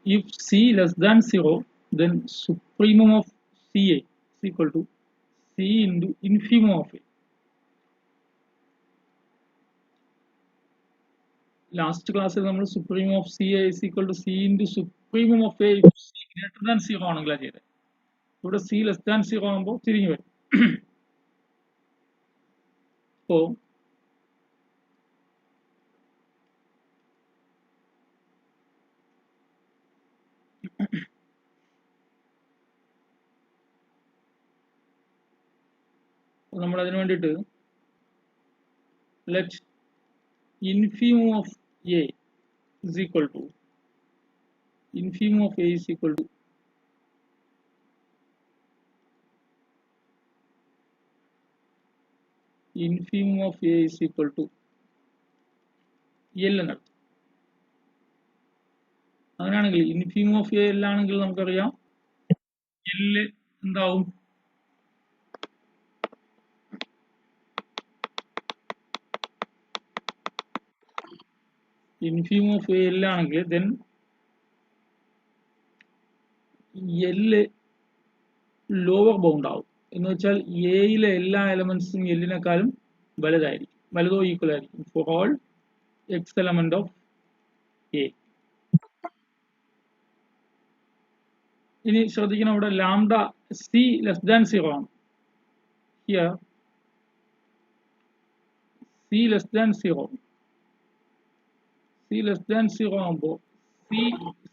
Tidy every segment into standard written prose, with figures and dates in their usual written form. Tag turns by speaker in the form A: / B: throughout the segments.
A: if C less than 0, then supremum of CA is equal to C into infimum of A. Last class നമ്മൾ supremum of CA is equal to C into supremum of A if C greater than 0 ആണെങ്കിലാണ് ചെയ്തത്. ഇവിടെ C less than 0 ആകുമ്പോൾ തിരിഞ്ഞു വരും. അപ്പോൾ നമ്മൾ അതിനു വേണ്ടിയിട്ട് let infimum of A is equal to infimum of A is equal to infimum of A is equal to L എന്നത്. അങ്ങനെയാണെങ്കിൽ infimum of A L ആണെങ്കിൽ നമുക്കറിയാം L എന്താവും? infimum of A L ആണെങ്കിൽ then L ലോവർ ബൗണ്ട് ആവും എന്ന് വെച്ചാൽ എയിലെ എല്ലാ എലമെന്റ്സും എല്ലിനേക്കാളും വലുതായിരിക്കും, വലുതോ ഈക്വൽ ആയിരിക്കും for all X element of A. ഇനി ശ്രദ്ധിക്കണം, ഇവിടെ ലാംഡ സി ലെസ് ദാൻ 0 ആണ്. Here C less than 0, C less than 0 ആകുമ്പോൾ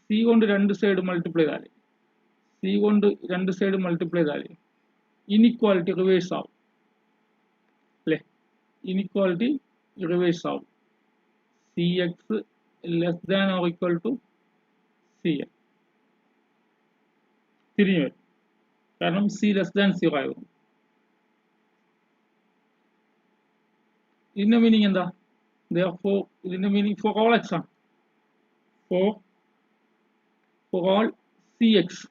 A: സി കൊണ്ട് രണ്ട് സൈഡ് മൾട്ടിപ്ലൈ ചെയ്താൽ ഇനിക്വാലിറ്റി റിവേഴ്സ് ആവും അല്ലേ? ഇനിക്വാലിറ്റി റിവേഴ്സ് ആവും. C X less than or equal to C L തിരിഞ്ഞു വരും, കാരണം സി ലെസ് ദാൻ 0 ആയിരുന്നു. ഇതിന്റെ മീനിങ് എന്താ? ഇതിന്റെ മീനിങ് ഫോർ ഓൾ എക്സ് ആണ്. Four all C X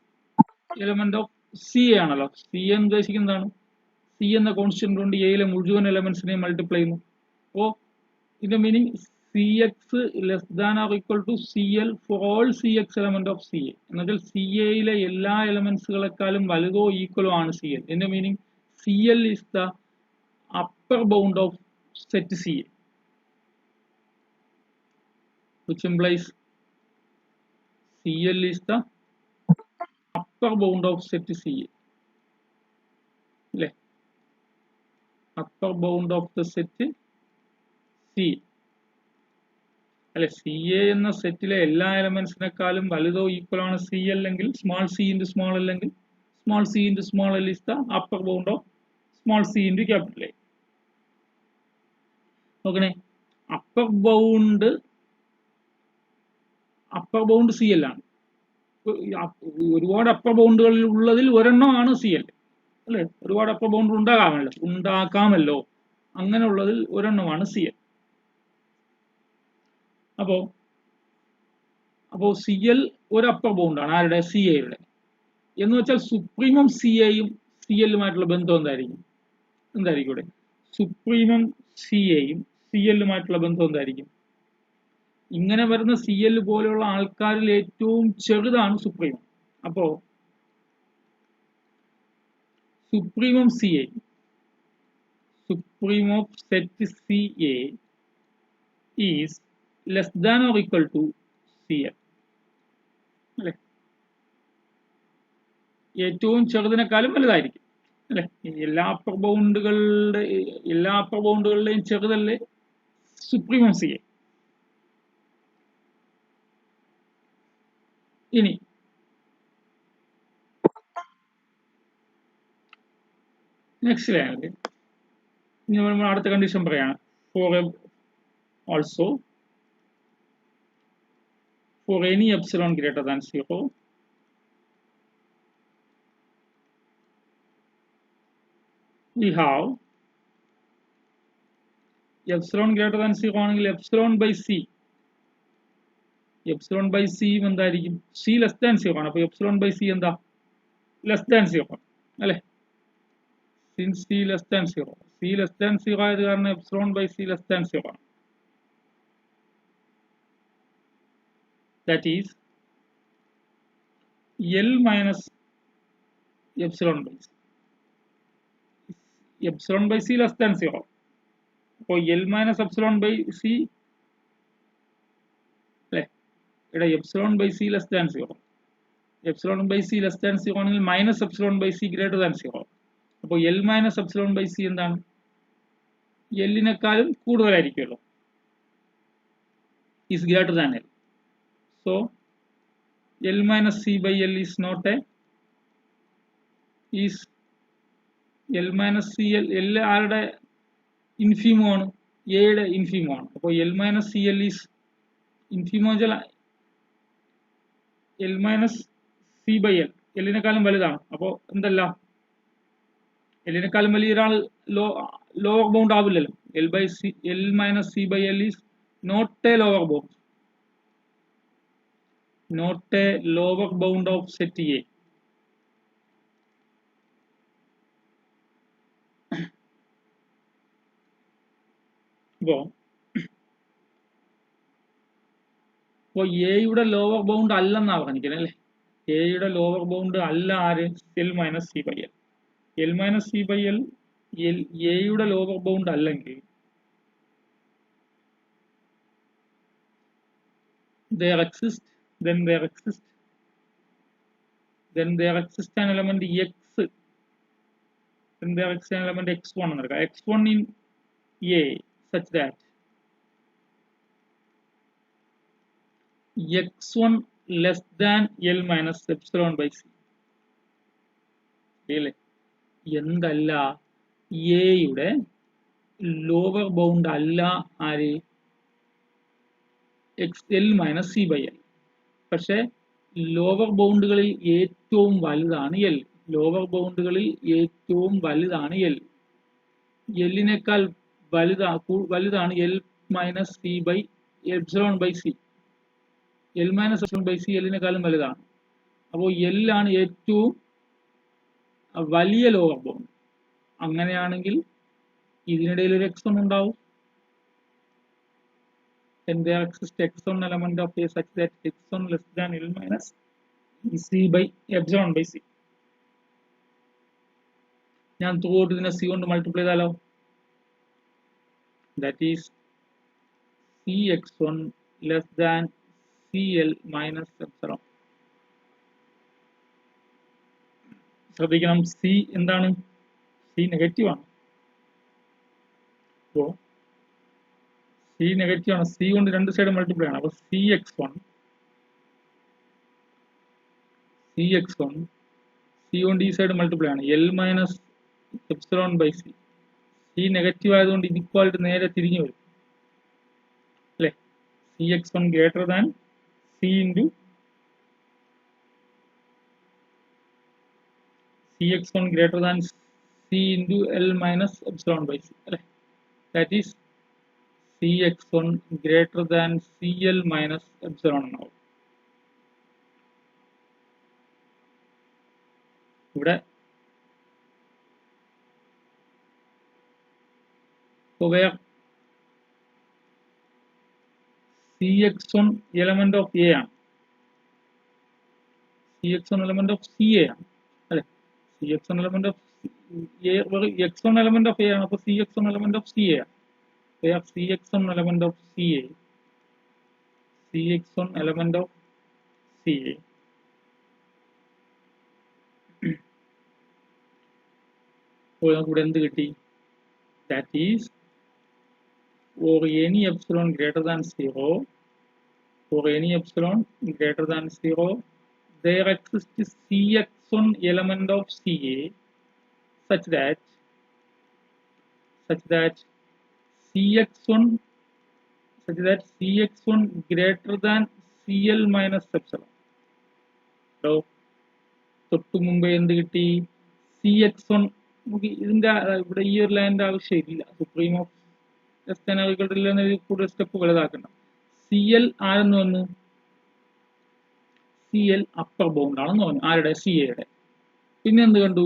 A: element of C A ആണല്ലോ. സി എ എന്ന് ഉദ്ദേശിക്കുന്നതാണ് സി എന്ന കോൺസ്റ്റന്റ് കൊണ്ട് എയിലെ മുഴുവൻ എലമെന്റ്സിനെയും മൾട്ടിപ്ലൈ ചെയ്യുന്നു. അപ്പോൾ ഇതിന്റെ meaning C X less than or equal to C L for all C X element of C A. എന്നുവെച്ചാൽ സി എയിലെ എല്ലാ എലമെന്റ്സുകളെക്കാളും വലുതോ ഈക്വലോ ആണ് സി എൽ. ഇതിന്റെ meaning C L is the upper bound of set C A, which implies CL is the upper bound of set CA. അല്ലേ? upper bound of the set CA അല്ലെ? സി എ എന്ന സെറ്റിലെ എല്ലാ എലമെന്റ്സിനെക്കാളും വലുതോ equal ആണ് C L എങ്കിൽ small C into small L എങ്കിൽ small C into small L is the upper bound of small C into capital A. നോക്കണേ, അപ്പർ ബൗണ്ട് സി എൽ ആണ്. ഒരുപാട് അപ്പർ ബൗണ്ടുകളിൽ ഉള്ളതിൽ ഒരെണ്ണമാണ് സി എൽ അല്ലെ? ഒരുപാട് അപ്പർ ബൗണ്ട് ഉണ്ടാക്കാമല്ലോ, അങ്ങനെയുള്ളതിൽ ഒരെണ്ണമാണ് സി എൽ. അപ്പോ C L ഒരു upper ബൗണ്ടാണ്. ആരുടെ? സി എയുടെ. എന്ന് വെച്ചാൽ സുപ്രീമം സി എയും സി എല്ലുമായിട്ടുള്ള ബന്ധം എന്തായിരിക്കും ഇവിടെ? സുപ്രീമം സി എയും സി എല്ലുമായിട്ടുള്ള ബന്ധം എന്തായിരിക്കും? ഇങ്ങനെ വരുന്ന സി എൽ പോലെയുള്ള ആൾക്കാരിൽ ഏറ്റവും ചെറുതാണ് സുപ്രീമം. അപ്പോ supremum C A, supremum of set C A is less than or equal to C L അല്ലെ? ഏറ്റവും ചെറുതിനേക്കാളും വലുതായിരിക്കും അല്ലെ? എല്ലാ അപ്പർ ബൗണ്ടുകളുടെയും ചെറുതല്ലേ സുപ്രീമം സി എ. ഇനി നെക്സ്റ്റ് ലൈനിൽ നമ്മൾ അടുത്ത കണ്ടീഷൻ പറയാണ്. Also for any epsilon greater than 0 we have epsilon greater than 0 ആണെങ്കിൽ epsilon by c എന്തായിരിക്കും? c less than 0 ആണ്. അപ്പൊ epsilon by c എന്താ? less than 0 അല്ലെ? since c less than 0 ആയത് കാരണം epsilon by c less than 0 ആണ്. that is L minus epsilon by c. Epsilon by c less than 0. അപ്പോൾ L minus epsilon by c അല്ലേ, ഇവിടെ epsilon by c less than 0. Epsilon by c less than 0 ആണെങ്കിൽ minus epsilon by c greater than 0. അപ്പോൾ L minus epsilon by c എന്താണ്? L നെക്കാളും കൂടുതലായിരിക്കുമല്ലോ, is greater than L. So L minus c by L is not a, is L minus c L ആരുടെ ഇൻഫീമോ ആണ്? എയുടെ ഇൻഫീമോ ആണ്. അപ്പോൾ L minus c L is ഇൻഫീമോ വെച്ചാൽ L minus c by L എല്ലിനെക്കാളും വലുതാണ്. അപ്പോൾ എന്തല്ല, എല്ലിനെക്കാളും വലിയ ഒരാൾ ലോവർ ബൗണ്ട് ആവില്ലല്ലോ. L minus c by L is not a lower bound, not a lower bound of set A. അപ്പോൾ എയുടെ ലോവർ ബൗണ്ട് അല്ലെന്നാ പറഞ്ഞിരിക്കുന്നത് അല്ലേ. എയുടെ ലോവർ ബൗണ്ട് അല്ല ആര്? L minus c by L. L minus c by L എയുടെ lower bound അല്ലെങ്കിൽ there exists an element x, then there exists an element x1 എന്നെടുക്കാം. x1 in A such that x1 less than L minus epsilon by c. അല്ലേ, എന്തല്ല, എയുടെ lower bound അല്ല ആര്? L minus c by L. പക്ഷെ lower ബൗണ്ടുകളിൽ ഏറ്റവും വലുതാണ് L. Lower ബൗണ്ടുകളിൽ ഏറ്റവും വലുതാണ് L. എല്ലിനേക്കാൾ വലുതാണ് L minus c by epsilon by c. L minus epsilon by c എല്ലിനേക്കാളും വലുതാണ്. അപ്പോൾ L ആണ് ഏറ്റവും വലിയ ലോവർ ബൗണ്ട്. അങ്ങനെയാണെങ്കിൽ ഇതിനിടയിൽ ഒരു x1 ഉണ്ടാവും. Then there exists x1 element of A such that x1 less than L minus c by epsilon by c. ഞാൻ throughout ഇതിനെ c കൊണ്ട് മൾട്ടിപ്ലൈ ചെയ്താലോ, that is cx1 less than cl minus epsilon. ശ്രദ്ധിക്കണം, c എന്താണ്? c negative ആണ്. അപ്പോൾ c negative ആണ്, c കൊണ്ട് രണ്ട് സൈഡ് മൾട്ടിപ്ലൈ ആണ്. അപ്പോൾ cx1 c കൊണ്ട് ഈ സൈഡ് മൾട്ടിപ്ലൈ ആണ്. L minus epsilon by c. c negative ആയതുകൊണ്ട് ഇക്വാലിറ്റി നേരെ തിരിഞ്ഞു വരും അല്ലേ. cx1 greater than c into cx1 greater than c into L minus epsilon by c അല്ലേ. That is cx1 greater than cl minus epsilon now. ഇവിടെ where cx1 element of A ആണ്, cx1 element of CA ആണ് അല്ലെ. cx1 element of A x1 element of A ആണ്. അപ്പോൾ cx1 element of CA ആണ്. where cx1 element of CA, cx1 element of CA അപ്പോൾ നമുക്ക് ഇവിടെ എന്ത് കിട്ടി? that is for any epsilon greater than 0, for any epsilon greater than 0 there exists cx1 element of CA such that cx1 greater than cl minus epsilon. so തൊട്ടു മുമ്പേ എന്ത് കിട്ടി? cx1 നമുക്ക് ഇതിന്റെ ഇവിടെ ഈ ഒരു ലൈനിന്റെ ആവശ്യമില്ല. സുപ്രീം ഓഫ് കൂടുതൽ സ്റ്റെപ്പ് വലുതാക്കണം. CL ആരെന്ന് വന്നു? CL അപ്പർ ബൗണ്ട് ആണെന്ന് പറഞ്ഞു ആരുടെ? CA-യുടെ. പിന്നെ എന്ത് കണ്ടു?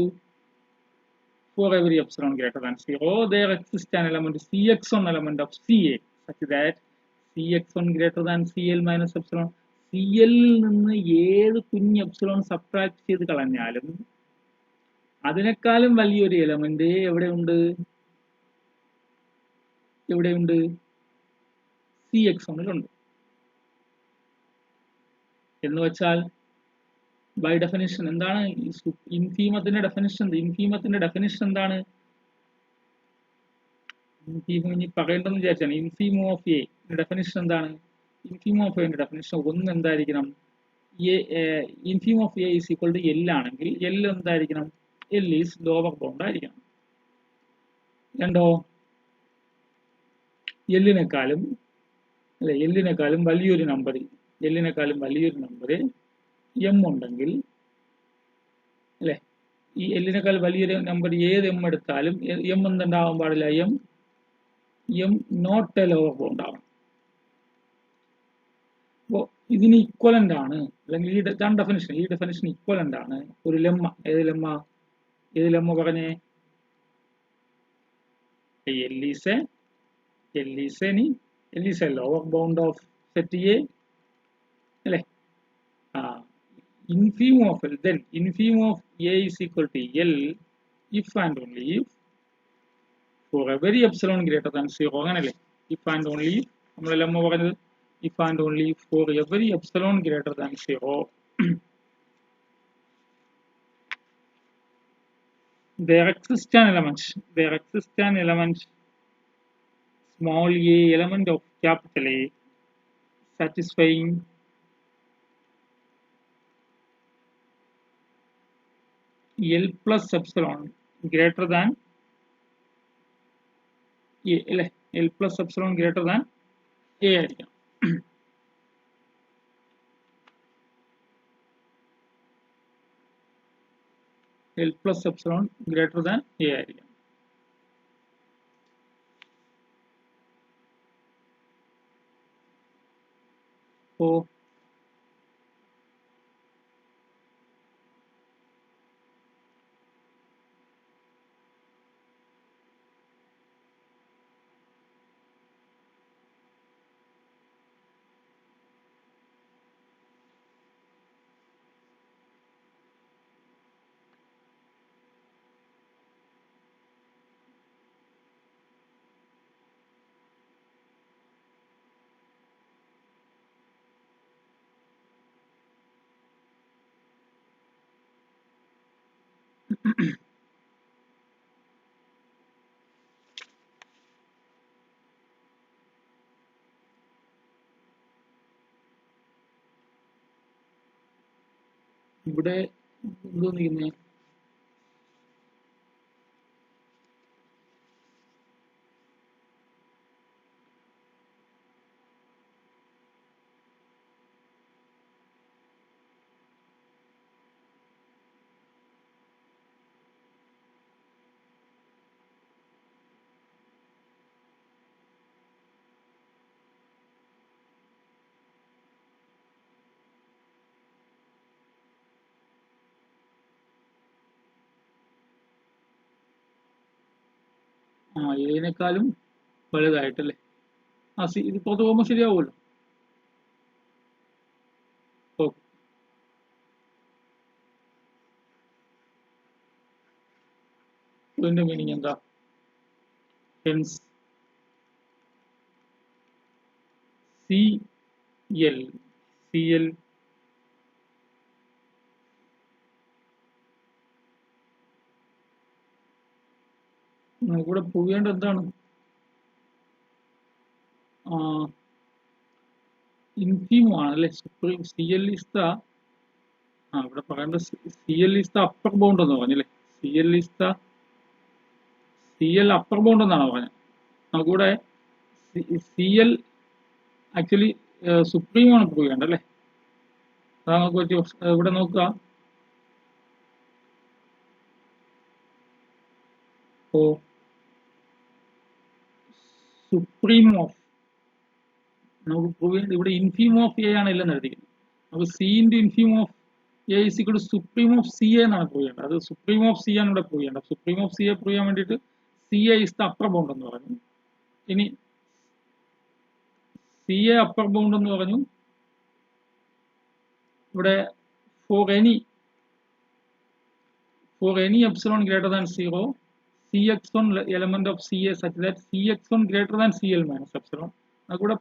A: for every epsilon greater than 0 there exists an element cx1 element of CA such that cx1 greater than CL minus epsilon. C എല്ലിൽ നിന്ന് ഏത് കുഞ്ഞ് എപ്സിലോൺ സബ്ട്രാക്ട് ചെയ്ത് കളഞ്ഞാലും അതിനേക്കാളും വലിയൊരു എലമെന്റ് എവിടെയുണ്ട് സി എക്സോണിലുണ്ട്. എന്ന് വെച്ചാൽ ബൈ ഡെഫിനിഷൻ എന്താണ് ഇൻഫീമത്തിന്റെ ഡെഫിനിഷൻ? ഇൻഫീമത്തിന്റെ ഡെഫിനിഷൻ എന്താണ്? ഇൻഫീമം ഇനി പറയേണ്ടെന്ന് വിചാരിച്ചാണ്. ഇൻഫീമം ഓഫ് എ ഡെഫിനിഷൻ എന്താണ്? ഇൻഫീമം ഓഫ് എന്റെ ഡെഫിനിഷൻ ഒന്ന് എന്തായിരിക്കണം? Infimum of A is equal to L ആണെങ്കിൽ എൽ എന്തായിരിക്കണം? എൽ ഈസ് ലോവർ ബൗണ്ട് ആയിരിക്കണം. രണ്ടോ, എല്ലിനേക്കാളും വലിയൊരു നമ്പർ എം ഉണ്ടെങ്കിൽ അല്ലെ, ഈ എല്ലിനേക്കാൾ വലിയൊരു നമ്പർ ഏത് എം എടുത്താലും എം എന്തുണ്ടാവാൻ പാടില്ല? M not a lower bound ആവണം. അപ്പോൾ ഇതിന് ഇക്വലന്റ് ആണ്, അല്ലെങ്കിൽ ഈ ഡെഫിനിഷൻ ഇക്വലന്റ് ആണ് ഒരു ലെമ്മ. ഏത് ലെമ്മ പറഞ്ഞേ? L is A lower bound of set A അല്ലേ? infimum of L, then infimum of A is equal to L if and only if for every epsilon greater than 0 അങ്ങനല്ലേ? if and only if നമ്മളെല്ലാം പറഞ്ഞത് if and only if for every epsilon greater than 0 there exists an element small a element of capital A satisfying L plus epsilon greater than A അല്ലേ? L plus epsilon greater than A ആയിരിക്കണം. L plus epsilon greater than A ആയിരിക്കണം. So ഇവിടെ എന്തോ നീങ്ങുന്നേ? ഇതിനേക്കാളും വലുതായിട്ടല്ലേ? ഇത് പുറത്ത് പോകുമ്പോൾ ശരിയാവുമല്ലോ. Okay, ഇതിന്റെ മീനിങ് എന്താ? hence CL നമുക്കിവിടെ പ്രൂവ് ചെയ്യേണ്ടത് എന്താണ്? ഇൻഫീമം ആണ് അല്ലെ? സുപ്രീം CL ഈസ് ദ ഇവിടെ പറയേണ്ടത് CL is the upper bound എന്ന് പറഞ്ഞല്ലേ? CL അപ്പർ ബൗണ്ട് എന്നാണ് പറഞ്ഞത്. നമുക്കിവിടെ CL ആക്ച്വലി സുപ്രീം ആണ് പ്രൂവ് ചെയ്യേണ്ടത് അല്ലേ? അത് നമുക്ക് പറ്റി ഇവിടെ നോക്കുക. ഓ സുപ്രീം ഓഫ് നമുക്ക് പ്രൂവ് ചെയ്യേണ്ടത് ഇവിടെ ഇൻഫീമം ഓഫ് എ ആണ് എല്ലാം എഴുതിക്കുന്നത്. നമുക്ക് C into infimum of A is equal to supreme of C A എന്നാണ് പ്രൂവ് ചെയ്യേണ്ടത്. അത് സുപ്രീം ഓഫ് സി ആണ് ഇവിടെ പ്രൂവ് ചെയ്യേണ്ടത്. Supreme of C A prove ചെയ്യാൻ വേണ്ടിയിട്ട് C A is the upper bound എന്ന് പറഞ്ഞു. ഇനി സി എ അപ്പർ ബൗണ്ട് എന്ന് പറഞ്ഞു, ഇവിടെ for any epsilon greater than 0, Cx1 element of Ca such that Cx1 greater than Cl minus epsilon. നമുക്കിവിടെ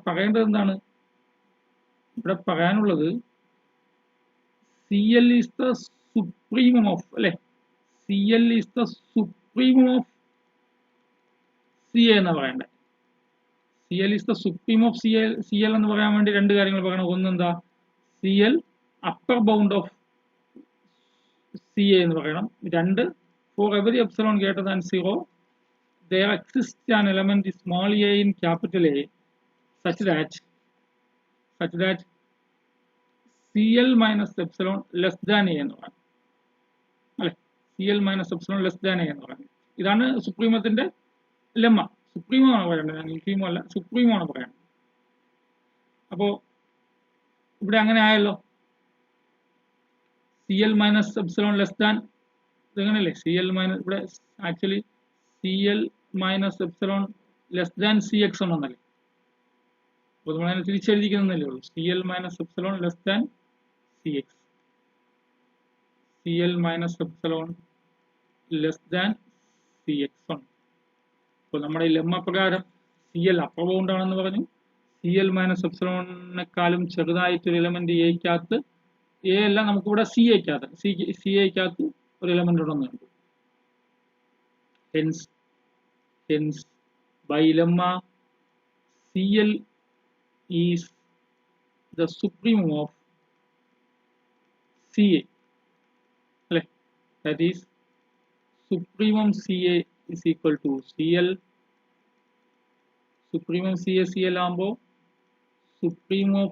A: പറയേണ്ടത് എന്താണ്? ഇവിടെ പറയാനുള്ളത് Cl is the supremum of, അല്ലെ, Cl is the supremum of Ca എന്ന് പറയണ്ടേ. Cl is the supreme of Cl എന്ന് പറയാൻ വേണ്ടി രണ്ട് കാര്യങ്ങൾ പറയണം. ഒന്ന് എന്താ? Cl upper bound of Ca എന്ന് പറയണം. രണ്ട്, for every epsilon greater than 0 there exists an element small a in capital A such that Cl minus epsilon less than a എന്ന് പറയാം, അല്ലെ. Cl minus epsilon less than a എന്ന് പറയാം. ഇതാണ് സുപ്രീമത്തിന്റെ lemma. സുപ്രീമോ ആണ് പറയേണ്ടത്, ഇൻഫീമോ അല്ല, സുപ്രീമോ ആണ് പറയേണ്ടത്. അപ്പോ ഇവിടെ അങ്ങനെ ആയല്ലോ. Cl minus epsilon less than, ഇതെങ്ങനെയല്ലേ? Cl minus, ഇവിടെ actually Cl minus epsilon less than Cx1 എന്നല്ലേ. അപ്പോൾ നമ്മളതിനെ തിരിച്ചെഴുതിക്കുന്നതല്ലേ ഉള്ളൂ. Cl minus epsilon less than Cx. Cl minus epsilon less than Cx1. അപ്പോൾ നമ്മുടെ ഈ ലെമ്മ പ്രകാരം Cl അപ്പർ ബൗണ്ട് ആണെന്ന് പറഞ്ഞു. Cl മൈനസ് എപ്സിലോണിനെക്കാളും ചെറുതായിട്ടൊരു എലമെന്റ് എക്കകത്ത്, എ അല്ല, നമുക്കിവിടെ സി എക്കകത്ത് ഒരു എലമെന്റ് ഉണ്ടെന്ന് കണ്ടു. Hence by lemma Cl is the supremum of Ca, അല്ലെ. That is supremum Ca is equal to Cl. supremum Ca Cl ആകുമ്പോൾ supreme of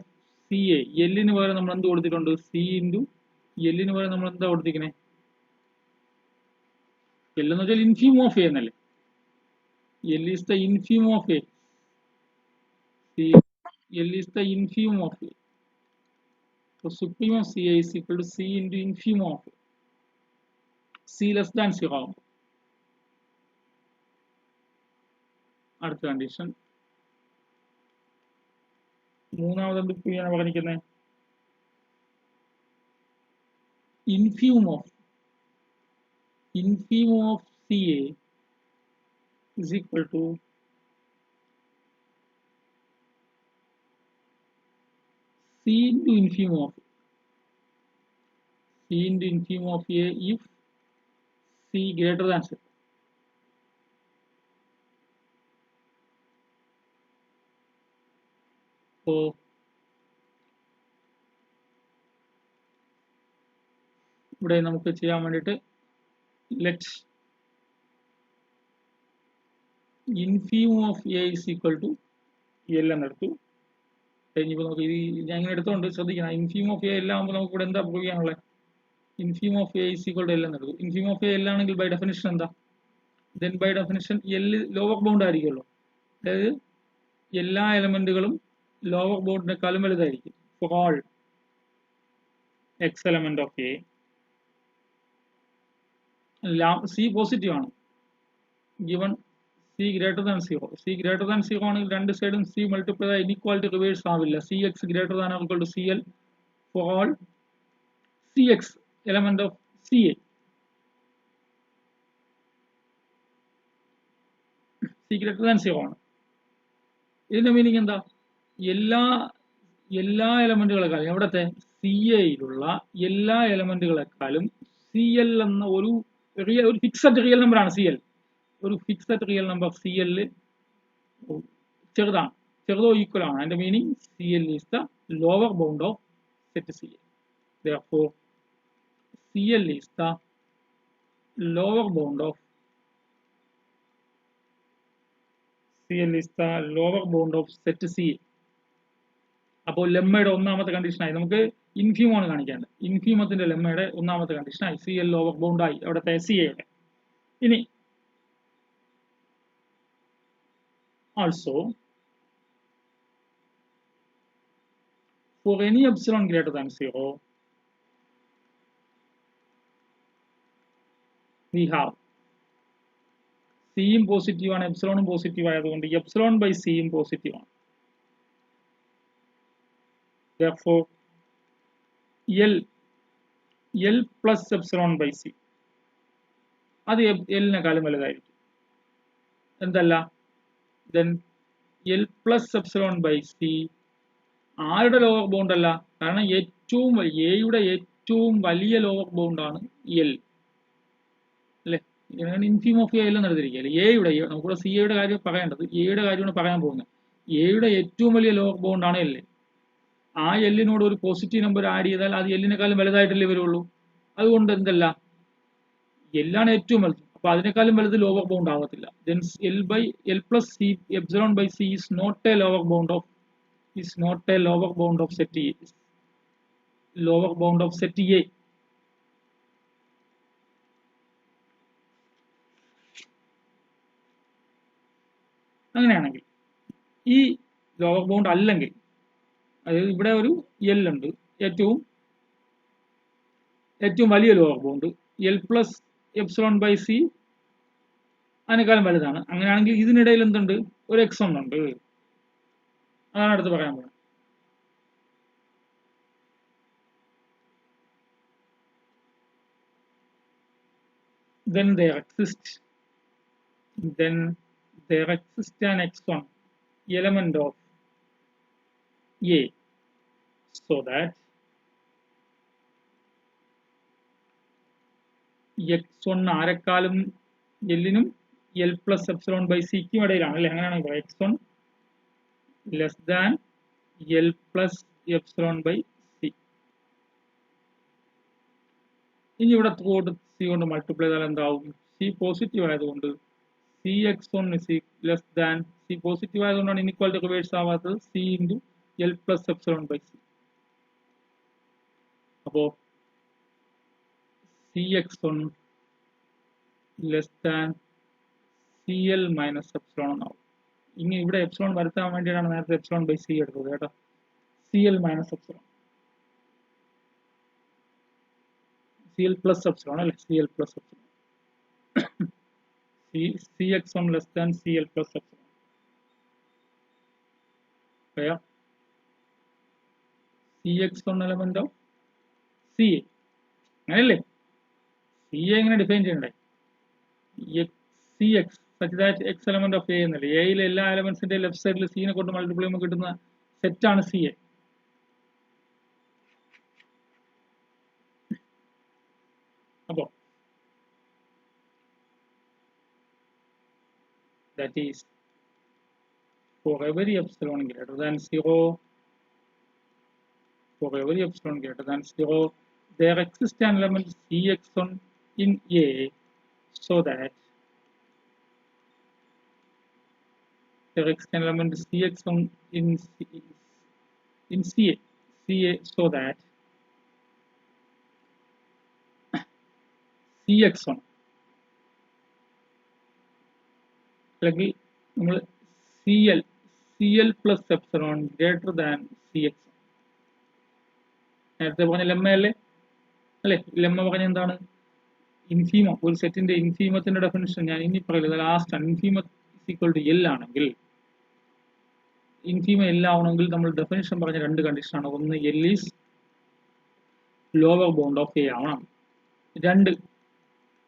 A: Ca, എല്ലിന് പകരം നമ്മൾ എന്ത് കൊടുത്തിട്ടുണ്ട്? സി ഇൻറ്റു എല്ലിന് പകരം നമ്മൾ എന്താ കൊടുത്തിരിക്കണേ? എൽ എന്ന് വെച്ചാൽ ഇൻഫീം ഓഫ് എ എന്നല്ലേ. L is the infimum of A. L is the infimum of A. So supremum of Ca is equal to C into infimum of A. C less than 0. അടുത്ത condition മൂന്നാമത് എന്ത് ചെയ്യാനാണ് പറഞ്ഞിരിക്കുന്നത്? infimum of Ca is equal to C into infimum of A. C into infimum of A if C greater than 0. So ഇവിടെ നമുക്ക് ചെയ്യാൻ വേണ്ടിയിട്ട് let infimum of A is equal to L എന്നെടുത്തു. കഴിഞ്ഞപ്പോൾ നമുക്ക് ഞാൻ ഇങ്ങനെ എടുത്തോണ്ട് ശ്രദ്ധിക്കണം. infimum of A എല്ലാം ആകുമ്പോൾ നമുക്ക് ഇവിടെ എന്താ പ്രൂവ് ചെയ്യാനുള്ളത്? infimum of A is equal to L എന്നെടുത്തു. infimum of A L ആണെങ്കിൽ ബൈ ഡെഫിനിഷൻ എന്താ? then by definition L lower bound ആയിരിക്കുമല്ലോ. അതായത് എല്ലാ എലമെന്റുകളും ലോവർ ബൗണ്ടിനെക്കാളും വലുതായിരിക്കും. for all x element of A, C positive ആണ്. given C greater than 0. C greater than 0 ആണെങ്കിൽ രണ്ട് സൈഡും C മൾട്ടിപ്ലൈ ചെയ്താൽ ഇനീക്വാലിറ്റി റിവേഴ്സ് ആവില്ല. Cx greater than or equal to Cl for all Cx element of Ca. C greater than 0 ആണ്. ഇതിന്റെ meaning എന്താ? എല്ലാ എലമെന്റുകളെക്കാളും എവിടത്തെ Ca-യിലുള്ള എല്ലാ എലമെന്റുകളെക്കാളും Cl എന്ന ഒരു ഫിക്സഡ് റിയൽ നമ്പർ ആണ് Cl. ഒരു ഫിക്സഡ് റിയൽ നമ്പർ Cl ചെറുതാണ്, ചെറുതോ ഈക്വൽ ആണ്. അതിന്റെ meaning Cl is the lower bound of set Ca. Therefore Cl is the lower bound of set Ca. അപ്പോൾ ലെമ്മയുടെ ഒന്നാമത്തെ കണ്ടീഷനായി. നമുക്ക് ഇൻഫ്യൂമാണ് കാണിക്കേണ്ടത്. ഇൻഫ്യൂമത്തിന്റെ ലെമ്മയുടെ ഒന്നാമത്തെ കണ്ടീഷനായി Cl ലോവർ ബൗണ്ട് ആയി അവിടുത്തെ Ca-യുടെ. ഇനി also for any epsilon greater than 0 we have C യും പോസിറ്റീവ് ആണ്, എപ്സിലോണും പോസിറ്റീവ് ആയതുകൊണ്ട് എപ്സിലോൺ ബൈ C യും പോസിറ്റീവ് ആണ്. therefore L plus epsilon by C അത് Lനെക്കാളും വലുതായിരിക്കും. എന്തല്ല, then L plus epsilon by C ആരുടെ ലോവർ ബൗണ്ട് അല്ല, കാരണം എയുടെ ഏറ്റവും വലിയ ലോവർ ബൗണ്ട് ആണ് L അല്ലെ. ഇൻഫീം ഓഫ് എൽ എന്ന് എടുത്തിരിക്കുകയല്ലേ, എയുടെ, നമുക്കിവിടെ സി എയുടെ കാര്യം പറയേണ്ടത്, എയുടെ കാര്യമാണ് പറയാൻ പോകുന്നത്. എയുടെ ഏറ്റവും വലിയ ലോവർ ബൗണ്ട് ആണ് L. ആ എല്ലിനോട് ഒരു പോസിറ്റീവ് നമ്പർ ആഡ് ചെയ്താൽ അത് എല്ലിനെക്കാളും വലുതായിട്ടല്ലേ വരുള്ളൂ. അതുകൊണ്ട് എന്തല്ല, എല്ലാണ് ഏറ്റവും വലുത്, അപ്പൊ അതിനേക്കാളും വലുത് ലോവർ ബൗണ്ട് ആവത്തില്ല. then L plus C epsilon by C is not a lower bound of set A. Lower bound of set A. അങ്ങനെയാണെങ്കിൽ ഈ ലോവർ ബൗണ്ട് അല്ലെങ്കിൽ, അതായത് ഇവിടെ ഒരു എൽ ഉണ്ട്, ഏറ്റവും വലിയ lower bound L plus epsilon by C അതിനേക്കാളും വലുതാണ്. അങ്ങനെയാണെങ്കിൽ ഇതിനിടയിൽ എന്തുണ്ട്, ഒരു x1 ഉണ്ട്. അതാണ് അടുത്ത് പറയാൻ പോകുന്നത്. then there exists an x1 element of A so that x1 ആരെക്കാളും എല്ലിനും L plus epsilon by C ക്കും ഇടയിലാണ് അല്ലെ. അങ്ങനെയാണ് x1 less than L plus epsilon by C. ഇനി ഇവിടെ C കൊണ്ട് മൾട്ടിപ്ലൈ ചെയ്താൽ എന്താവും, C പോസിറ്റീവ് ആയതുകൊണ്ട് Cx1 less than, C positive ആയതുകൊണ്ടാണ് ഇൻഇക്വാലിറ്റി റിവേഴ്സ് ആവാത്തത്, C into L plus epsilon by C. അപ്പോ Cx1 less than CL minus epsilon എന്നാവും. ഇനി ഇവിടെ എപ്സിലോൺ വരുത്താൻ വേണ്ടിയിട്ടാണ് നേരത്തെ എപ്സിലോൺ ബൈ C എടുത്തത് കേട്ടോ. CL minus epsilon, CL plus epsilon അല്ലെ, CL plus epsilon. Cx1 less than CL plus epsilon. Where Cx1 element of CA. അങ്ങനെയല്ലേ, CA എങ്ങനെ ഡിഫൈൻ ചെയ്യണ്ടേ, CX such that X element of A എന്നല്ലേ. എയിലെ എല്ലാ എലമെന്റ്സിന്റെ left സൈഡിൽ സീനെ കൊണ്ട് മൾട്ടിപ്ലൈ ചെയ്യുമ്പോൾ കിട്ടുന്ന സെറ്റാണ് CA. അപ്പോ that is for every epsilon greater than 0, there exists an element Cx1 in A so that there exists an element Cx1 in CA so that Cx1 അല്ലെങ്കിൽ നമ്മൾ CL plus epsilon greater than Cx1. നേരത്തെ പറഞ്ഞ lemma അല്ലേ, lemma പറഞ്ഞ എന്താണ്, ഇൻഫീമം, ഒരു സെറ്റിന്റെ ഇൻഫീമത്തിന്റെ definition ഞാൻ ഇനി പറയുന്നത് ലാസ്റ്റ് ആണ്. ഇൻഫീമം ഈക്വൽ ടു L ആണെങ്കിൽ, ഇൻഫീമം L ആവണമെങ്കിൽ നമ്മൾ ഡെഫിനിഷൻ പറഞ്ഞ രണ്ട് കണ്ടീഷനാണ്. ഒന്ന് L is lower bound of A ആവണം, രണ്ട്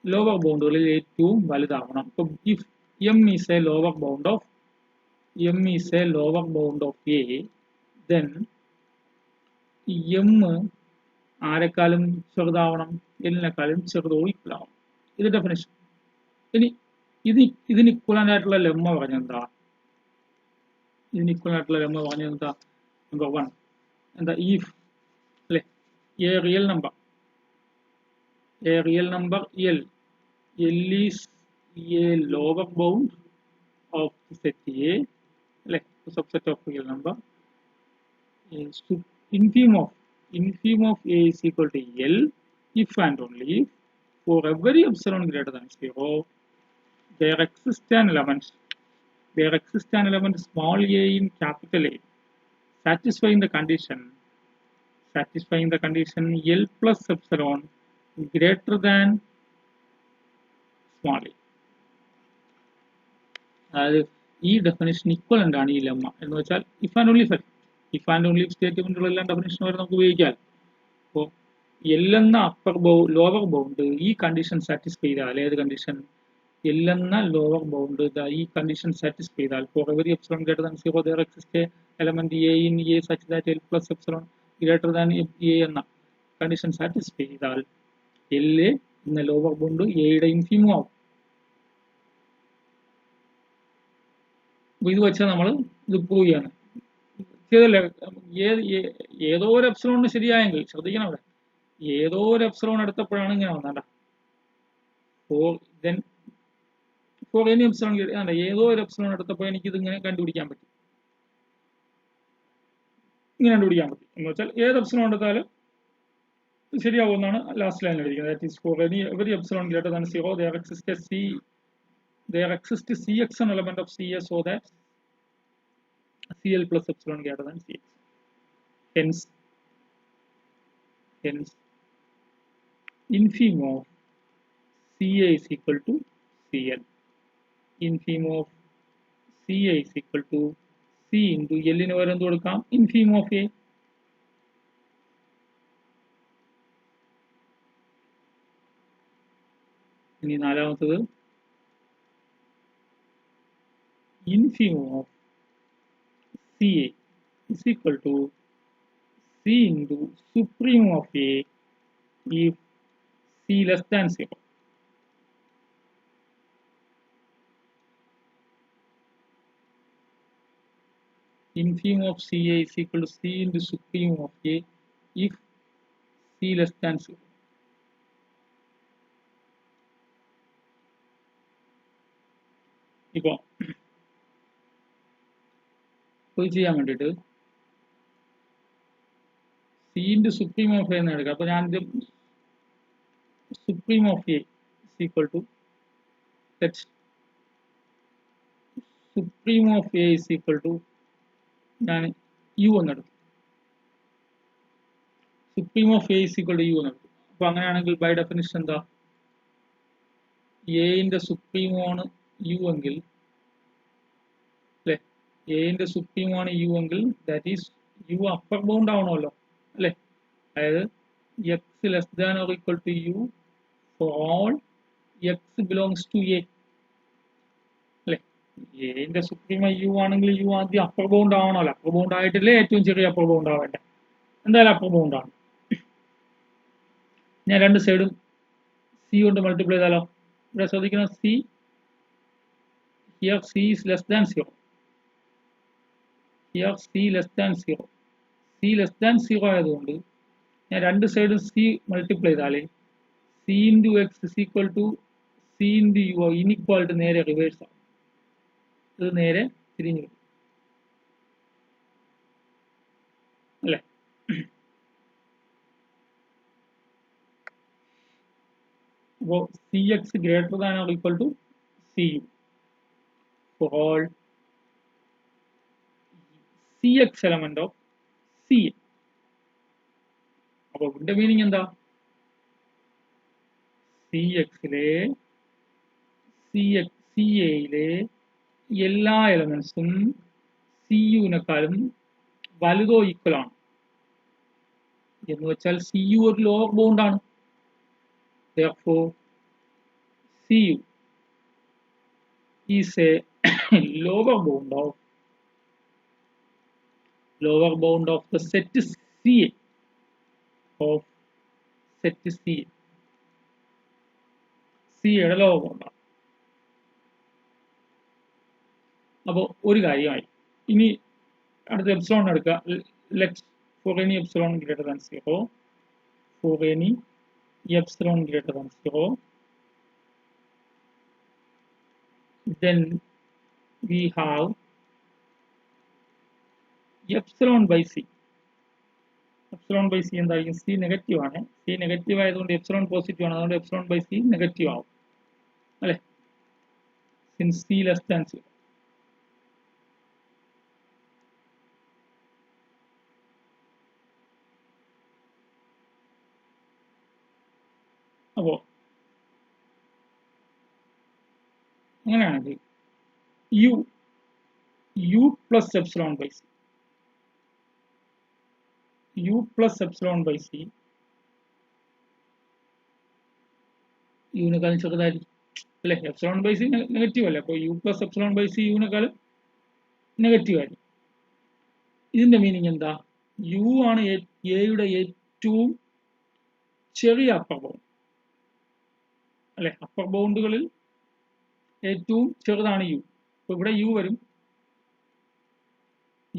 A: ലോവർ ബൗണ്ടുകളിൽ ഏറ്റവും വലുതാവണം. ഇപ്പൊ if M is a lower bound of A, then M ആരെക്കാളും ചെറുതാവണം, Lനെക്കാളും ചെറുതോ ഈക്വൽ ആവണം. ഇത് ഡെഫിനിഷൻ. ഇനി ഇതിന് ഇക്വലന്റ് ആയിട്ടുള്ള ലെമ്മ പറഞ്ഞെന്താ, നമ്പർ 1 എന്താ, ഈഫ് അല്ലെ, A real number L is a lower bound of set A, like subset of real number, infim of A is equal to L if and only if for every epsilon greater than 0 there exists an element small a in capital A satisfying the condition L plus epsilon greater than small a. അതായത് ഈ definition equivalent ആണ് ഈ lemma എന്ന് വെച്ചാൽ if and only if if and only സ്റ്റേറ്റ്മെന്റുകളെല്ലാം definition വരെ നമുക്ക് ഉപയോഗിക്കാം. അപ്പോൾ എൽ എന്ന അപ്പർ ലോവർ ബൗണ്ട് ഈ കണ്ടീഷൻ സാറ്റിസ്ഫൈ ചെയ്താൽ, ഏത് കണ്ടീഷൻ? എൽ എന്ന ലോവർ ബൗണ്ട് ഈ കണ്ടീഷൻ സാറ്റിസ്ഫൈ ചെയ്താൽ, for every epsilon greater than 0 there exists a element a in a such that l plus epsilon greater than a എന്ന condition satisfy ചെയ്താൽ L എന്ന lower bound എയുടെ infimum ആവും. അപ്പൊ ഇത് വെച്ചാൽ നമ്മൾ ഇത് പ്രൂവ് ചെയ്യാണ് ചെയ്തല്ലേ. ഏതോ ഒരു എപ്സിലോണിന് ശരിയായെങ്കിൽ ശ്രദ്ധിക്കണം, അവിടെ ഏതോ ഒരു എപ്സിലോൺ എടുത്തപ്പോഴാണ് ഇങ്ങനെ വന്നേണ്ട. ഫോർ എനി എപ്സിലോൺ ഏതോ ഒരു എപ്സിലോൺ എടുത്തപ്പോൾ എനിക്ക് ഇത് ഇങ്ങനെ കണ്ടുപിടിക്കാൻ പറ്റും. ഇങ്ങനെ കണ്ടുപിടിക്കാൻ പറ്റും എന്ന് വെച്ചാൽ ഏത് എപ്സിലോൺ എടുത്താലും ശരിയാവുമെന്നാണ് ലാസ്റ്റ് ലൈനിൽ എഴുതിയിരിക്കുന്നത്. That is four every epsilon greater than 0 there exists cx an element of cs so that cl plus epsilon greater than cx. Hence infim of ca is equal to cl. Infim of ca is equal to c into l ന് പകരം എന്ത് കൊടുക്കാം? infim of a. ഇനി നാലാമത്തത് infim of ca is equal to c into supreme of a if c less than 0. Infim of ca is equal to c into supreme of a if c less than 0. ഇപ്പോൾ ഇത് ചെയ്യാൻ വേണ്ടിയിട്ട് C into supreme of A എന്ന് എടുക്കുക. അപ്പോൾ ഞാൻ supreme of A equal to supreme of A is equal to ഞാൻ U എന്നെടുത്തു. Supreme of A is equal to U എന്നെടുത്തു. അപ്പോൾ അങ്ങനെയാണെങ്കിൽ ബൈ ഡെഫിനിഷൻ എന്താ? എന്റെ സുപ്രീമാണ് യു എങ്കിൽ, അല്ലെ, എന്റെ സുപ്രീമാണ് യു എങ്കിൽ that is U upper bound ആവണമല്ലോ, അല്ലെ. അതായത് X less than or equal to U for all X belongs to A, അല്ലെ. എന്റെ സുപ്രീം യു ആണെങ്കിൽ യു ആദ്യം അപ്പർ ബൗണ്ട് ആവണമല്ലോ. അപ്പർ ബൗണ്ട് ആയിട്ടില്ലേ ഏറ്റവും ചെറിയ അപ്പർ ബൗണ്ട് ആവേണ്ടത്. എന്തായാലും അപ്പർ ബൗണ്ട് ആണ്. ഞാൻ രണ്ട് സൈഡും സി കൊണ്ട് മൾട്ടിപ്ലൈ ചെയ്താലോ? ഇവിടെ ശ്രദ്ധിക്കുന്ന C here C is less than 0. Here C less than 0. C less than 0 ആയതുകൊണ്ട് ഞാൻ രണ്ട് സൈഡും സി മൾട്ടിപ്ലൈ ചെയ്താലേ C into X is equal to C into U inequality നേരെ റിവേഴ്സ് ആവും. ഇത് നേരെ തിരിഞ്ഞു വരും, അല്ലേ. അപ്പോൾ C X greater than or equal to C U for all C X element of C A. അപ്പോൾ ഇതിന്റെ മീനിങ് എന്താ? സി എക്സിലെ സി എയിലെ എല്ലാ എലമെന്റ്സും സി യുവിനെക്കാളും വലുതോ ഈക്വൽ ആണ് എന്ന് വെച്ചാൽ സി യു ഒരു ലോവർ ബൗണ്ട് ആണ്. therefore cu is a lower bound of the set ca of set ca. c യുടെ ലോവർ ബൗണ്ട് ആണ്. അപ്പോൾ ഒരു കാര്യമായി. ഇനി അടുത്ത എപ്സിലോൺ എടുക്കുക. Let's four any epsilon greater than 0, for any epsilon greater than 0, then we have epsilon by c. epsilon by c എന്തായിരിക്കും? c negative ആണ്. c നെഗറ്റീവ് ആയതുകൊണ്ട് എപ്സിലോൺ പോസിറ്റീവ് ആണ്. അതുകൊണ്ട് എപ്സിലോൺ by c നെഗറ്റീവ് ആവും, അല്ലെ, since c less than 0. അപ്പോൾ അങ്ങനെയാണെങ്കിൽ U plus epsilon by C u plus epsilon by c യുവിനേക്കാളും ചെറുതായിരിക്കും അല്ലെ. എപ്സിലോൺ ബൈ സി നെഗറ്റീവ് അല്ലേ, അപ്പോൾ U plus epsilon by C യുവിനേക്കാളും നെഗറ്റീവ് ആയിരിക്കും. ഇതിന്റെ മീനിങ് എന്താ? യു ആണ് എയുടെ ഏറ്റവും ചെറിയ അപ്പർ ബൗണ്ട് അല്ലെ. അപ്പർ ബൗണ്ടുകളിൽ ഏറ്റവും ചെറുതാണ് യു. അപ്പൊ ഇവിടെ യു വരും,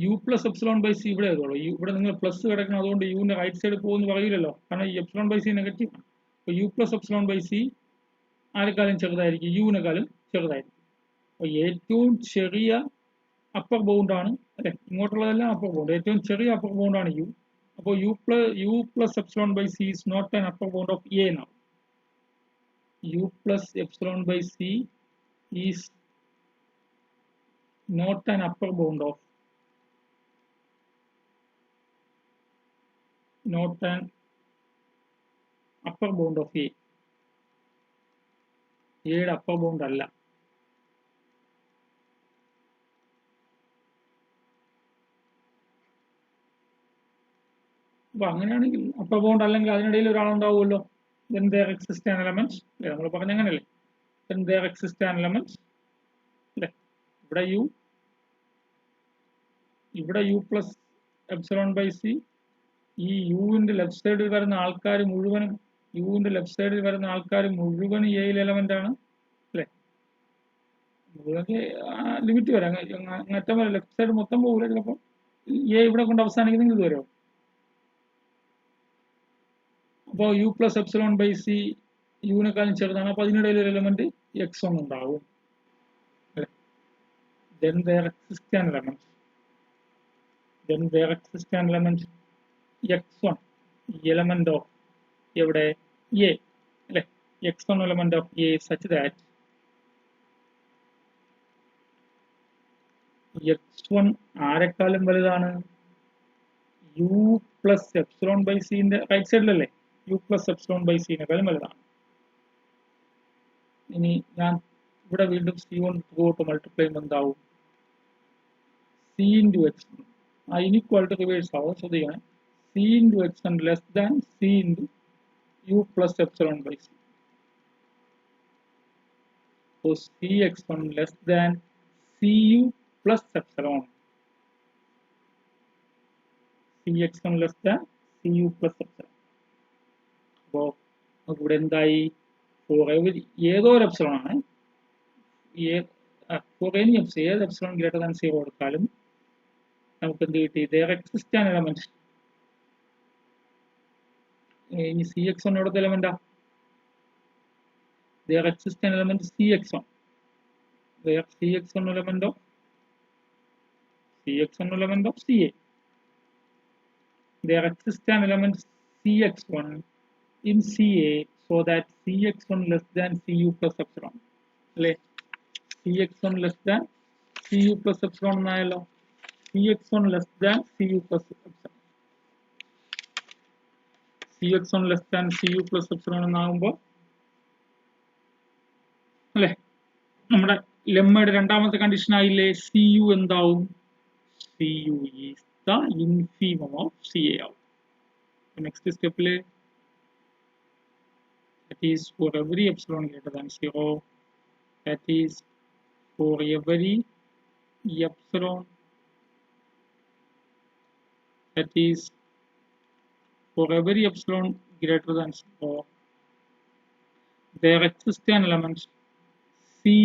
A: U plus epsilon by C ഇവിടെ വരുള്ളൂ. ഇവിടെ നിങ്ങൾ പ്ലസ് കിടക്കണം, അതുകൊണ്ട് യുവിന്റെ റൈറ്റ് സൈഡ് പോകുമെന്ന് പറയില്ലല്ലോ, കാരണം ഈ എപ്സിലോൺ ബൈ സി നെഗറ്റീവ് ആണ്. അപ്പോൾ U plus epsilon by C ആരെക്കാളും ചെറുതായിരിക്കും, യുവിനേക്കാളും ചെറുതായിരിക്കും. അപ്പോൾ ഏറ്റവും ചെറിയ അപ്പർ ബൗണ്ട് ആണ് അല്ലെ, ഇങ്ങോട്ടുള്ളതെല്ലാം അപ്പർ ബൗണ്ട്, ഏറ്റവും ചെറിയ അപ്പർ ബൗണ്ട് ആണ് യു. അപ്പോൾ U plus epsilon by C is not an upper bound of A എന്നാണ്. U plus epsilon by C is not an upper bound of A. എയുടെ upper bound അല്ല. അപ്പൊ അങ്ങനെയാണെങ്കിൽ upper bound അല്ലെങ്കിൽ അതിനിടയിൽ ഒരാളുണ്ടാവുമല്ലോ, then there exist an element. നമ്മൾ പറഞ്ഞ അങ്ങനെയല്ലേ, then there exist an element അല്ലെ. ഇവിടെ U plus epsilon by C, ഈ യുവിന്റെ ലെഫ്റ്റ് സൈഡിൽ വരുന്ന ആൾക്കാർ മുഴുവനും എയിൽ എലമെന്റ് ആണ് അല്ലെ. ലിമിറ്റ് വരാം, അങ്ങറ്റം വരെ ലെഫ്റ്റ് സൈഡ് മൊത്തം പോകില്ല, ചിലപ്പോൾ എ ഇവിടെ കൊണ്ട് അവസാനിക്കുന്നെങ്കിൽ ഇത് വരും. അപ്പോൾ U plus epsilon by C യുവിനേക്കാളും ചെറുതാണ്, അപ്പോൾ അതിനിടയിൽ ഒരു എലമെന്റ് x1 ഉണ്ടാവും. Then there exists an element x1 element of എവിടെ a അല്ലെ, x1 element of a such that x1 ആരെക്കാളും വലുതാണ്, യു പ്ലസ് എപ്സിലോൺ ബൈ സിന്റെ റൈറ്റ് സൈഡിലല്ലേ, യു പ്ലസ് എപ്സിലോൺ ബൈ സിനേക്കാളും വലുതാണ്. ഇനി ഞാൻ ഇവിടെ വീണ്ടും സി കൊണ്ട് ത്രൂഔട്ട് മൾട്ടിപ്ലൈ ചെയ്യുമ്പോൾ എന്താവും, സി ഇൻറ്റു എക്സ്, ആ ഇനിക്വാളിറ്റി റിവേഴ്സ് ആവും. ശ്രദ്ധിക്കണം, C into X one less than C into U plus epsilon by C. So Cx1 less than Cu plus epsilon. Cx1 less than Cu plus epsilon. അപ്പോൾ ഇവിടെ എന്തായി, four ഏതൊരു epsilon ആണ്, for any ഏത് epsilon greater than 0 കൊടുത്താലും നമുക്ക് എന്ത് കിട്ടി, there exist an element. ഇനി Cx1 എവിടുത്തെ എലമെന്റാ, there exists an element Cx1, where Cx1 element of Ca. There exists an element Cx1 in Ca so that Cx1 less than Cu plus epsilon. അല്ലേ, Cx1 less than Cu plus epsilon എന്നായല്ലോ, Cx1 less than Cu plus epsilon. Cx1 less than Cu plus epsilon എന്നാകുമ്പോൾ അല്ലെ, നമ്മുടെ ലെമ്മയുടെ രണ്ടാമത്തെ condition ആയില്ലേ, C U എന്താവും, C U is the infimum of C A ആവും. Next സ്റ്റെപ്പില് that is for every epsilon greater than 0, that is for every epsilon, that is for every epsilon greater than 0, there exists an element Cu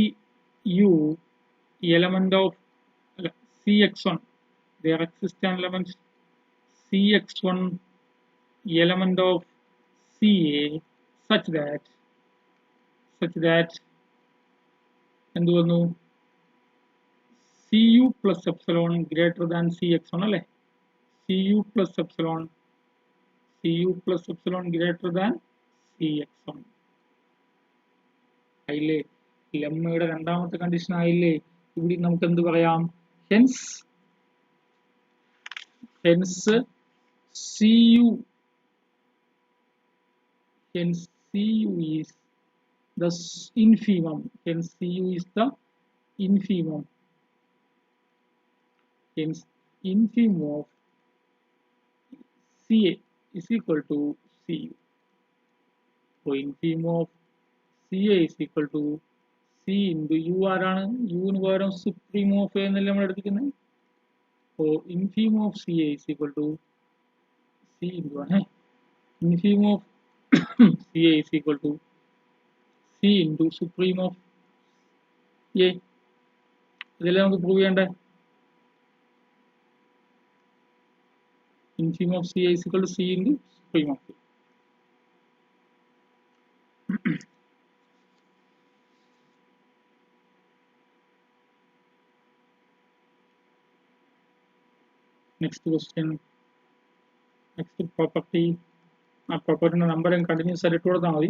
A: element of Cx1, there exists an element Cx1 element of Ca such that എന്ത് വന്നു, Cu plus epsilon greater than Cx1 അല്ലേ, Cu plus epsilon greater than Cx1 ആയില്ലേ. ലെമ്മയുടെ രണ്ടാമത്തെ condition ആയില്ലേ. ഇവിടെ നമുക്ക് എന്ത് പറയാം, hence Cu is the infimum. Hence Cu is the infimum. Hence infimum of CA is equal to CU. So infime of CA is equal to C into U ആരാണ് യുവിന് പകരം supreme of A എന്നല്ലേ നമ്മൾ എടുത്തിരിക്കുന്നത്. So infime of CA is equal to C into infime of CA is equal to C into supreme of A. ഇതെല്ലാം നമുക്ക് prove ചെയ്യണ്ടേ. Infime of CA is equal to C into supreme of A. Next question. Next property. ആ പ്രോപ്പർട്ടിന്റെ number continuous ആയിട്ട് ഇട്ട് കൊടുത്താൽ മതി.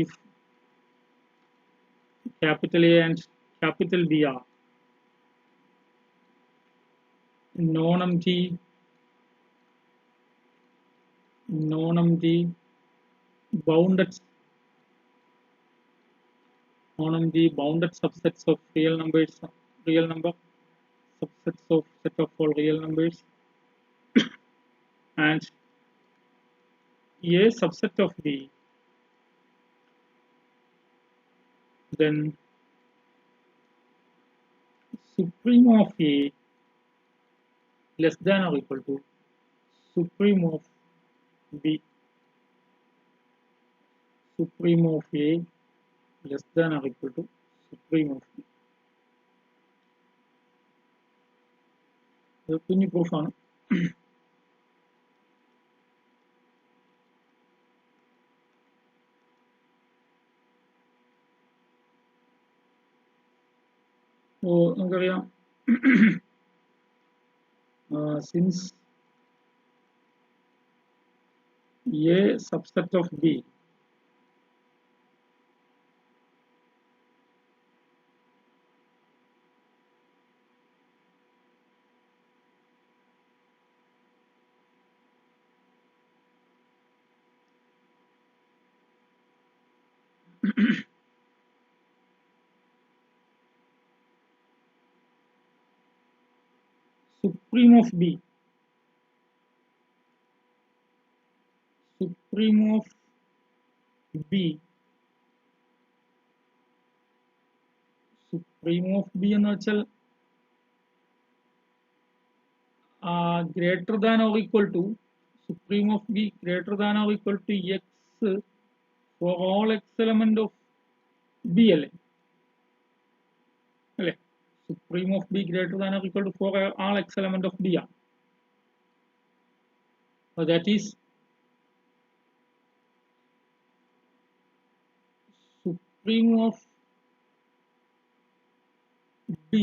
A: If capital A and capital B are non-empty bounded subsets of real number subsets of set of all real numbers and A subset of B, then supreme of A less than or equal to supreme of B. Supreme of A less than or equal to supreme of B. ഇത് കുഞ്ഞു പ്രൂഫാണ്. നമുക്കറിയാം since A subset of B supreme of B എന്ന് വെച്ചാൽ greater than or equal to supreme of B greater than or equal to X for all X element of B അല്ലേ. Supreme of B greater than or equal to for all X element of B ആണ്. So that is supreme of B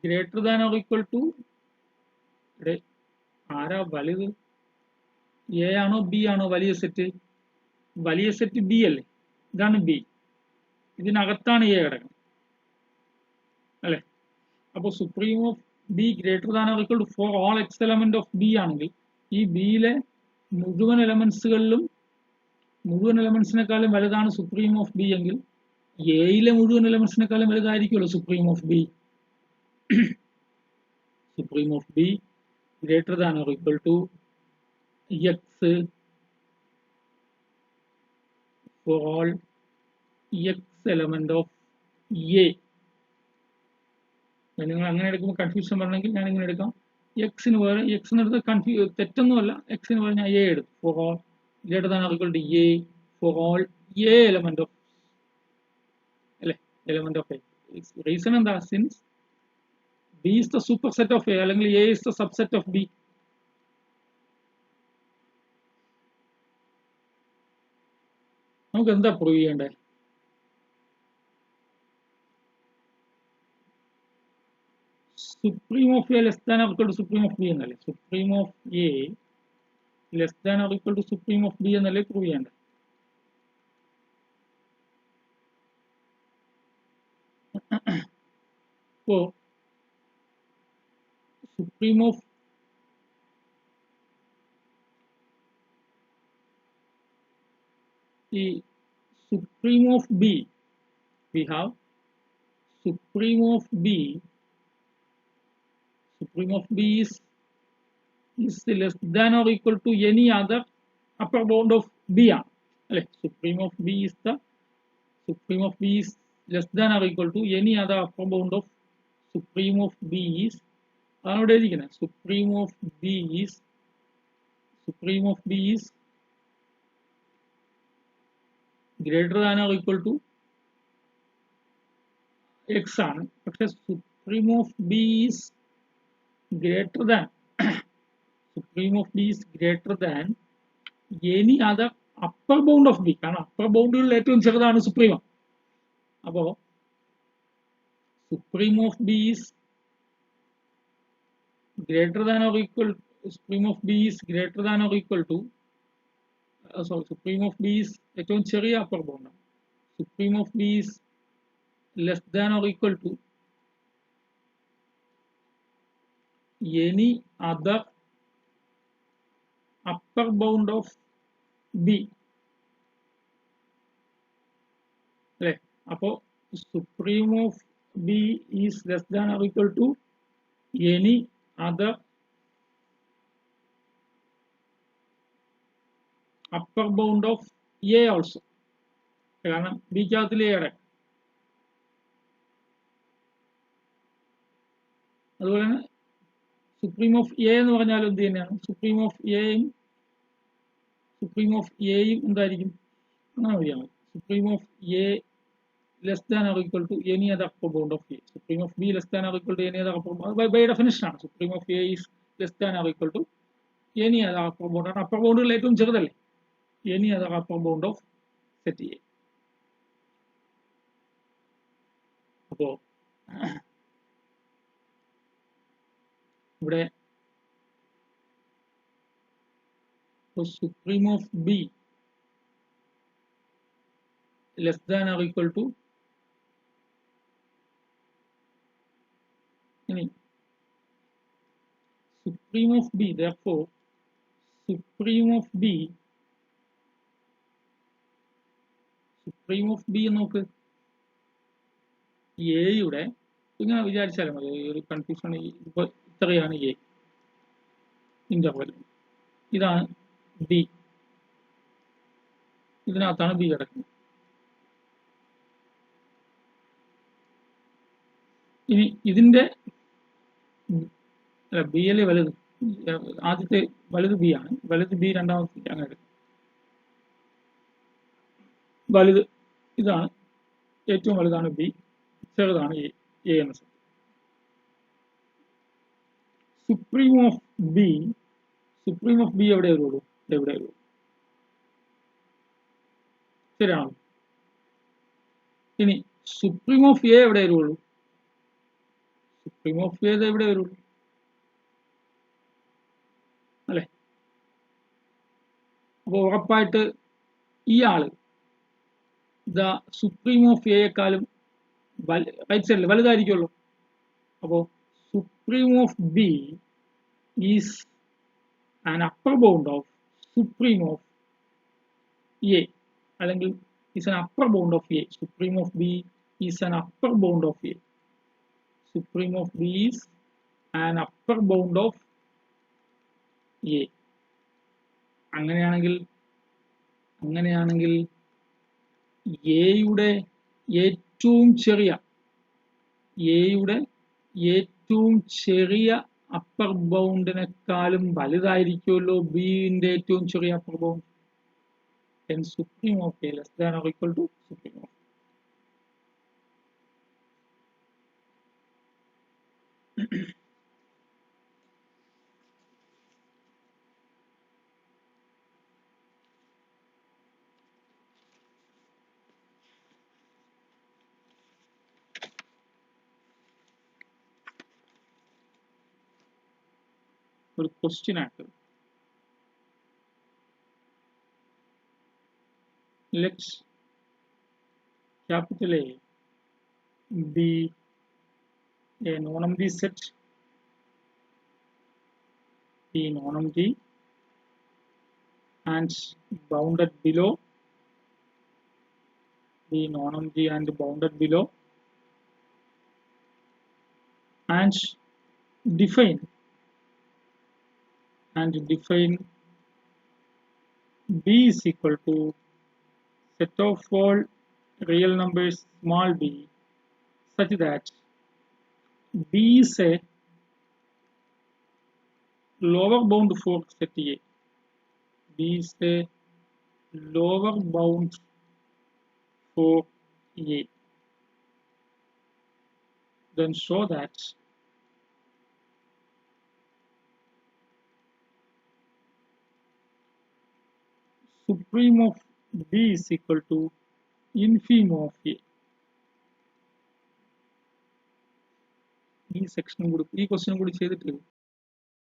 A: greater than or equal to ആരാ വലുത്, A ആണോ B ആണോ വലിയ set? വലിയ set B അല്ലേ, ഇതാണ് ബി, ഇതിനകത്താണ് എ കിടക്കുന്നത് അല്ലെ. അപ്പോൾ supreme of B greater than or equal to for all X element of B ആണെങ്കിൽ ഈ ബിയിലെ മുഴുവൻ എലമെന്റ്സിനെക്കാളും വലുതാണ് സുപ്രീം ഓഫ് ബി എങ്കിൽ എയിലെ മുഴുവൻ എലമെന്റ്സിനെക്കാളും വലുതായിരിക്കുമല്ലോ supreme of B. Supreme of B greater than or equal to X for all x element of A. നിങ്ങൾ അങ്ങനെ എടുക്കുമ്പോൾ കൺഫ്യൂഷൻ വരണമെങ്കിൽ ഞാൻ ഇങ്ങനെ എടുക്കാം, എക്സിന് പകരം എക്സിന് എടുത്ത് തെറ്റൊന്നുമല്ല, എക്സിന് പകരം ഞാൻ എ എടുത്തു. For all greater than or equal to A for all A element of അല്ലെ, എലമെന്റ് ഓഫ് എ. റീസൺ എന്താ? Since B is the superset of A അല്ലെങ്കിൽ A is the subset of B. നമുക്ക് എന്താ prove ചെയ്യേണ്ടേ? Supreme of A less than or equal to supreme of B എന്നല്ലേ. Supreme of A less than or equal to supreme of B എന്നല്ലേ prove ചെയ്യേണ്ടേ. അപ്പോ supreme of the supreme of B, we have supreme of B is less than or equal to any other upper bound of B ആണ് അല്ലെ. supreme of B is less than or equal to any other upper bound of supreme of B is അതാണ് ഇവിടെ എഴുതിക്കുന്നത്. supreme of B is greater than or equal to x ആണ്. പക്ഷെ supreme of B is greater than any other upper bound of B. കാരണം upper ബൗണ്ടുകളിൽ ഏറ്റവും ചെറുതാണ് supreme. അപ്പോൾ supreme of B is greater than or equal supreme of B is greater than or equal to supreme of B is ഏറ്റവും ചെറിയ upper bound ആണ്. supreme of B is less than or equal to any other upper bound of B. അല്ലേ. അപ്പോൾ supreme of B is less than or equal to any other upper bound of A also. കാരണം ബിക്കകത്തിൽ A അടക്കം. അതുപോലെ തന്നെ supreme of A എന്ന് പറഞ്ഞാൽ എന്ത് തന്നെയാണ്, സുപ്രീം ഓഫ് എയും എന്തായിരിക്കും അങ്ങനെ മതിയാണ്. Supreme of A less than or equal to any other upper bound of A. Supreme of B less than or equal to any other upper bound by definition ആണ്. Supreme of A is less than or equal to any other upper bound ആണ്. Upper ബൗണ്ടുകൾ ഏറ്റവും ചെറുതല്ലേ, any other upper bound of set A. അപ്പോ ഇവിടെ supreme of B less than or equal to any supreme of B. Therefore supreme of B നോക്ക് എയുടെ ഇങ്ങനെ വിചാരിച്ചാലും മതി. ഒരു കൺഫ്യൂഷൻ ഇപ്പോൾ ഇത്രയാണ് എ ഇന്റർവൽ, ഇതാണ് ബി, ഇതിനകത്താണ് ബി കിടക്കുന്നത്. ഇനി ഇതിന്റെ ബി അല്ലേ വലുത്, ആദ്യത്തെ വലുത് ബി ആണ്, വലുത് ബി, രണ്ടാമത്തെ അങ്ങനെ വലുത് ഇതാണ്, ഏറ്റവും വലുതാണ് ബി, ചെറുതാണ് എ എന്ന സെറ്റ്. സുപ്രീം ഓഫ് ബി എവിടെ വരുള്ളൂ, എവിടെ വരുള്ളൂ, ശരിയാണോ? ഇനി സുപ്രീം ഓഫ് എ എവിടെ വരുള്ളൂ, സുപ്രീം ഓഫ് എ എവിടെ വരുള്ളൂ അല്ലെ. അപ്പൊ ഉറപ്പായിട്ട് ഈ ആള് സുപ്രീം ഓഫ് എക്കാളും റൈറ്റ് സൈഡിൽ വലുതായിരിക്കുമല്ലോ. അപ്പോ supreme of B is an upper bound of supreme of A, അല്ലെങ്കിൽ is an upper bound of A. Supreme of B is an upper bound of A. Supreme of B is an upper bound of A. അങ്ങനെയാണെങ്കിൽ എയുടെ ഏറ്റവും ചെറിയ upper ബൗണ്ടിനെക്കാളും വലുതായിരിക്കുമല്ലോ ബിന്റെ ഏറ്റവും ചെറിയ upper bound. Supreme of A less than or equal to supreme of ഒരു question ആയിട്ട് let capital A be a non-empty set, be non-empty and bounded below be non-empty and bounded below, and define B is equal to set of all real numbers small b such that B is a lower bound for set A. B is a lower bound for A. Then show that supreme of B is equal to infime of A. ഈ സെക്ഷനും കൂടി ഈ ക്വസ്റ്റ്യനും കൂടി ചെയ്തിട്ട്